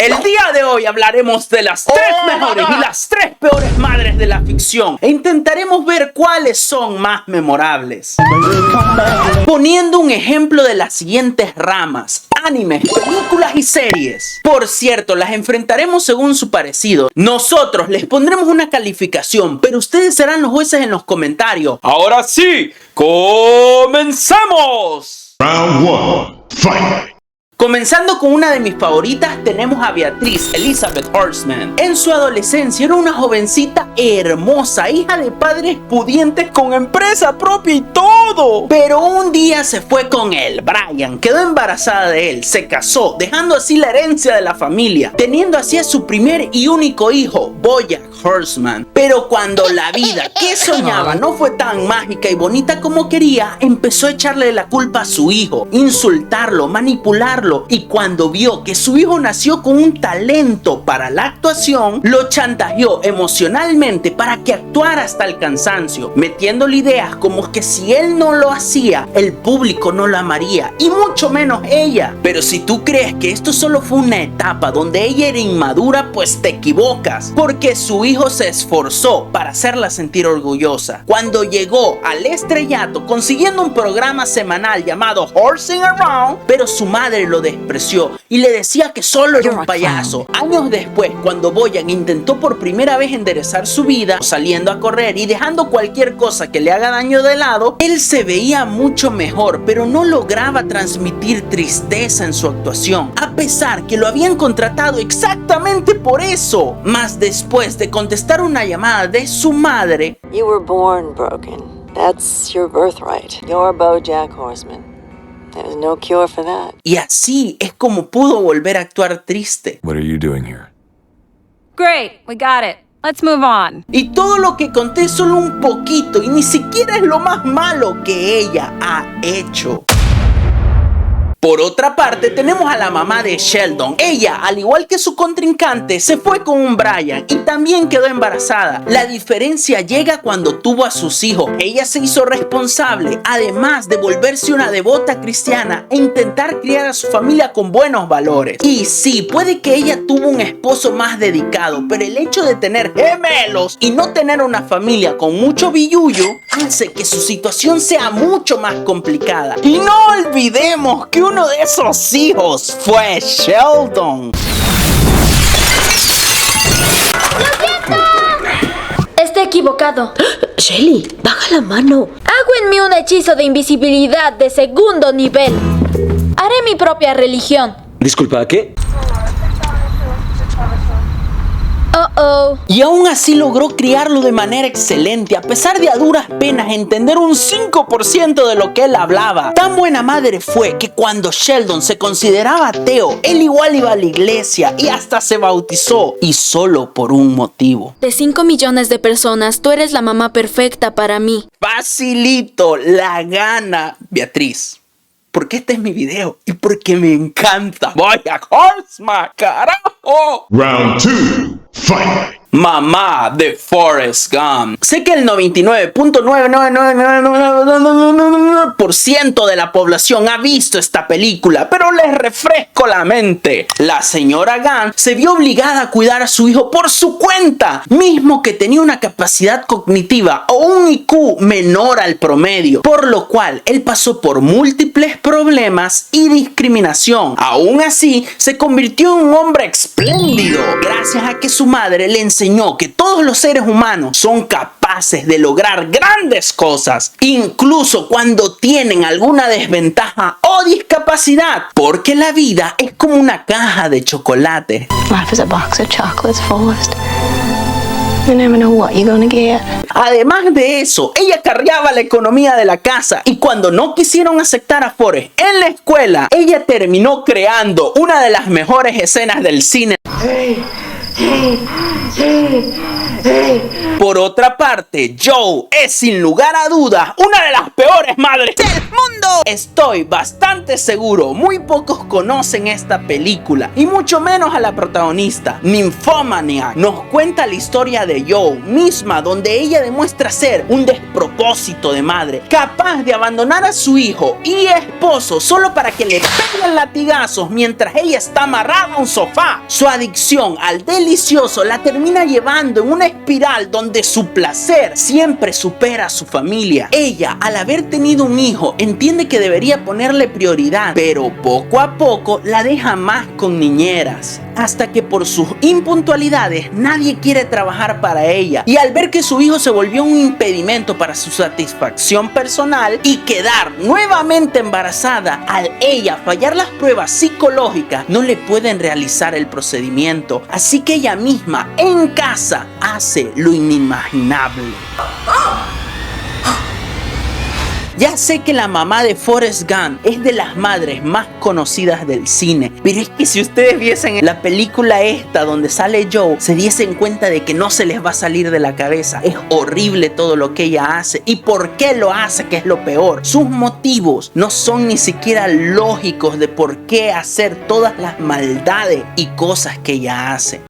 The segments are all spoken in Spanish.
El día de hoy hablaremos de las 3 mejores y las 3 peores madres de la ficción e intentaremos ver cuáles son más memorables. Poniendo un ejemplo de las siguientes ramas: animes, películas y series. Por cierto, las enfrentaremos según su parecido. Nosotros les pondremos una calificación, pero ustedes serán los jueces en los comentarios. Ahora sí, ¡comencemos! Round 1, fight! Comenzando con una de mis favoritas, tenemos a Beatriz Elizabeth Horseman. En su adolescencia era una jovencita hermosa, hija de padres pudientes con empresa propia y todo. Pero un día se fue con él, Brian, quedó embarazada de él, se casó, dejando así la herencia de la familia, teniendo así a su primer y único hijo, Bojack Horseman. Pero cuando la vida que soñaba no fue tan mágica y bonita como quería, empezó a echarle la culpa a su hijo, insultarlo, manipularlo. Y cuando vio que su hijo nació con un talento para la actuación, lo chantajeó emocionalmente para que actuara hasta el cansancio, metiéndole ideas como que si él no lo hacía, el público no lo amaría, y mucho menos ella. Pero si tú crees que esto solo fue una etapa donde ella era inmadura, pues te equivocas, porque su hijo se esforzó para hacerla sentir orgullosa. Cuando llegó al estrellato, consiguiendo un programa semanal llamado Horsing Around, pero su madre lo despreció y le decía que solo era un payaso. Años después, cuando Bojack intentó por primera vez enderezar su vida, saliendo a correr y dejando cualquier cosa que le haga daño de lado, él se veía mucho mejor, pero no lograba transmitir tristeza en su actuación, a pesar que lo habían contratado exactamente por eso. Mas después de contestar una llamada de su madre, You were born broken. That's your birthright. You're Bojack Horseman. There's no cure for that. y así es como pudo volver a actuar triste. What are you doing here? Great, we got it. Let's move on. Y todo lo que conté es solo un poquito y ni siquiera es lo más malo que ella ha hecho. Por otra parte, tenemos a la mamá de Sheldon. Ella, al igual que su contrincante, se fue con un Brian y también quedó embarazada. La diferencia llega cuando tuvo a sus hijos. Ella se hizo responsable, además de volverse una devota cristiana e intentar criar a su familia con buenos valores. Y sí, puede que ella tuvo un esposo más dedicado, pero el hecho de tener gemelos y no tener una familia con mucho billullo hace que su situación sea mucho más complicada. Y no olvidemos que uno de esos hijos fue Sheldon. Está equivocado. Shelly, baja la mano. Hago en mí un hechizo de invisibilidad de segundo nivel. Haré mi propia religión. Disculpa, ¿qué? Y aún así logró criarlo de manera excelente, a pesar de a duras penas entender un 5% de lo que él hablaba. Tan buena madre fue que cuando Sheldon se consideraba ateo, él igual iba a la iglesia y hasta se bautizó, y solo por un motivo. De 5 millones de personas, tú eres la mamá perfecta para mí. Facilito, la gana Beatriz. Porque este es mi video y porque me encanta Bojack Horseman, carajo. Round 2, fight! Mamá de Forrest Gump. Sé que el 99.999% de la población ha visto esta película, pero les refresco la mente. La señora Gump se vio obligada a cuidar a su hijo por su cuenta, mismo que tenía una capacidad cognitiva o un IQ menor al promedio, por lo cual él pasó por múltiples problemas y discriminación. Aún así, se convirtió en un hombre espléndido gracias a que su madre le enseñó que todos los seres humanos son capaces de lograr grandes cosas, incluso cuando tienen alguna desventaja o discapacidad, porque la vida es como una caja de chocolate. Life is a box of chocolates, Forrest. You never know what you're gonna get. Además de eso, ella cargaba la economía de la casa, y cuando no quisieron aceptar a Forrest en la escuela, ella terminó creando una de las mejores escenas del cine. Por otra parte, Joe es sin lugar a dudas una de las peores madres del mundo. Estoy bastante seguro, muy pocos conocen esta película y mucho menos a la protagonista. Nymphomaniac nos cuenta la historia de Joe misma, donde ella demuestra ser un despropósito de madre, capaz de abandonar a su hijo y esposo solo para que le peguen latigazos mientras ella está amarrada a un sofá. Su adicción al delicioso la termina llevando en una espiral donde su placer siempre supera a su familia. Ella, al haber tenido un hijo, entiende que debería ponerle prioridad, pero poco a poco la deja más con niñeras, hasta que por sus impuntualidades nadie quiere trabajar para ella, y al ver que su hijo se volvió un impedimento para su satisfacción personal y quedar nuevamente embarazada, al ella fallar las pruebas psicológicas no le pueden realizar el procedimiento, así que ella misma en casa hace lo inimaginable. Ya sé que la mamá de Forrest Gump es de las madres más conocidas del cine, pero es que si ustedes viesen la película esta donde sale Joe, se diesen cuenta de que no se les va a salir de la cabeza. Es horrible todo lo que ella hace y por qué lo hace, que es lo peor. Sus motivos no son ni siquiera lógicos de por qué hacer todas las maldades y cosas que ella hace.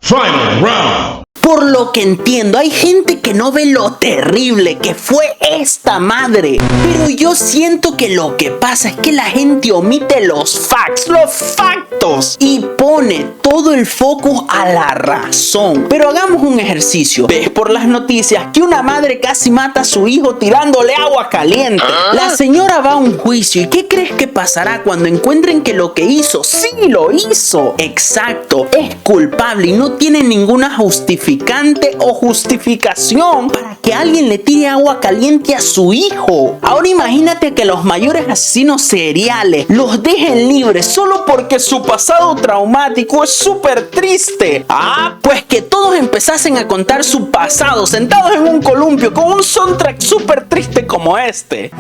Final round. Por lo que entiendo, hay gente que no ve lo terrible que fue esta madre. Pero yo siento que lo que pasa es que la gente omite los factos, y pone todo el foco a la razón. Pero hagamos un ejercicio. Ves por las noticias que una madre casi mata a su hijo tirándole agua caliente. La señora va a un juicio, ¿y qué crees que pasará cuando encuentren que lo que hizo, sí lo hizo? Exacto, es culpable y no tiene ninguna justificación o justificación para que alguien le tire agua caliente a su hijo. Ahora imagínate que los mayores asesinos seriales los dejen libres solo porque su pasado traumático es súper triste. Pues que todos empezasen a contar su pasado sentados en un columpio con un soundtrack súper triste como este.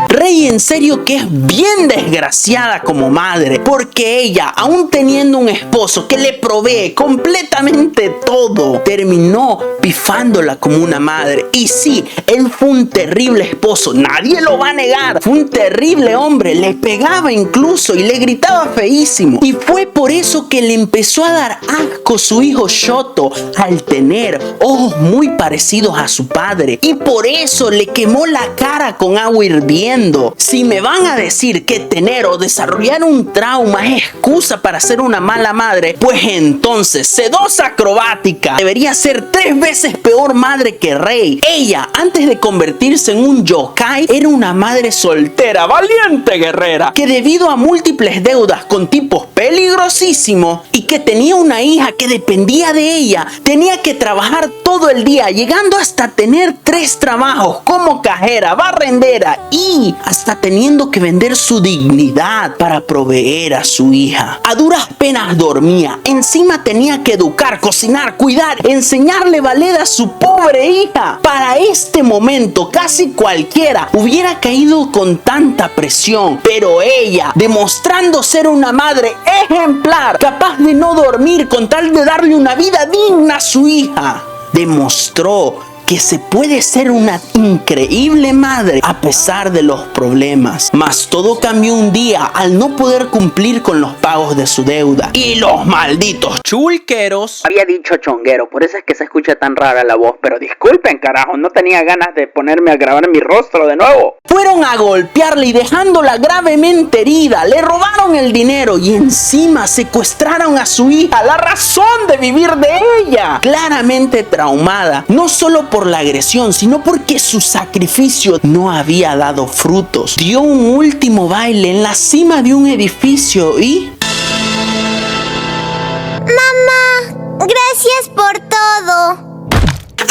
Rey en serio que es bien desgraciada como madre, porque ella, aún teniendo un esposo que le provee completamente todo, terminó pifándola como una madre. Y sí, él fue un terrible esposo, nadie lo va a negar, fue un terrible hombre, le pegaba incluso y le gritaba feísimo, y fue por eso que le empezó a dar asco su hijo Shoto al tener ojos muy parecidos a su padre, y por eso le quemó la cara con agua hirviendo. Si me van a decir que tener o desarrollar un trauma es excusa para ser una mala madre, pues entonces sedosa acrobática debería ser 3 veces peor madre que Rey. Ella, antes de convertirse en un yokai, era una madre soltera, valiente guerrera, que debido a múltiples deudas con tipos peligrosísimos y que tenía una hija que dependía de ella, tenía que trabajar todo el día, llegando hasta tener 3 trabajos como cajera, barrendera y hasta teniendo que vender su dignidad para proveer a su hija. A duras penas dormía, encima tenía que educar, cocinar, cuidar, enseñarle ballet a su pobre hija. Para este momento casi cualquiera hubiera caído con tanta presión, pero ella, demostrando ser una madre ejemplar, capaz de no dormir con tal de darle una vida digna a su hija, demostró que se puede ser una increíble madre a pesar de los problemas. Mas todo cambió un día al no poder cumplir con los pagos de su deuda. Y los malditos chulqueros... Había dicho chonguero, por eso es que se escucha tan rara la voz. Pero disculpen, carajo, no tenía ganas de ponerme a grabar mi rostro de nuevo. Fueron a golpearla y dejándola gravemente herida. Le robaron el dinero y encima secuestraron a su hija, la razón de vivir de ella. Claramente traumada, no solo por la agresión, sino porque su sacrificio no había dado frutos. Dio un último baile en la cima de un edificio y... Mamá, gracias por todo.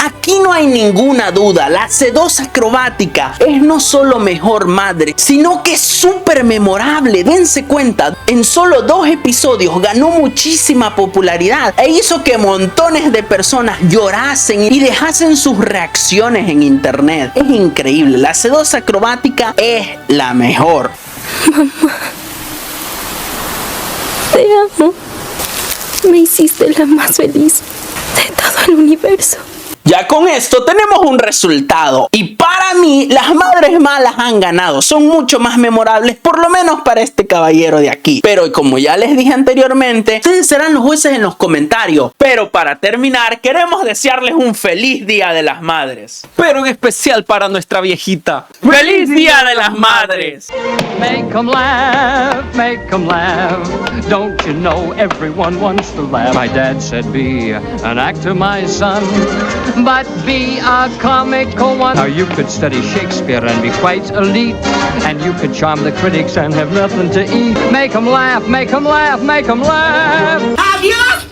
Aquí no hay ninguna duda, la sedosa acrobática es no solo mejor madre, sino que es súper memorable. Dense cuenta, en solo 2 episodios ganó muchísima popularidad e hizo que montones de personas llorasen y dejasen sus reacciones en internet. Es increíble, la sedosa acrobática es la mejor. Te amo. Me hiciste la más feliz de todo el universo. Ya con esto tenemos un resultado y para mí las madres malas han ganado, son mucho más memorables, por lo menos para este caballero de aquí. Pero como ya les dije anteriormente, ustedes serán los jueces en los comentarios. Pero para terminar, queremos desearles un feliz Día de las Madres. Pero en especial para nuestra viejita. ¡Feliz Día de las Madres! Make 'em laugh, make 'em laugh. Don't you know everyone wants to laugh? My dad said be an actor, my son, but be a comical one. Now you could study Shakespeare and be quite elite, and you could charm the critics and have nothing to eat. Make 'em laugh, make 'em laugh, make 'em laugh. ¡Adiós!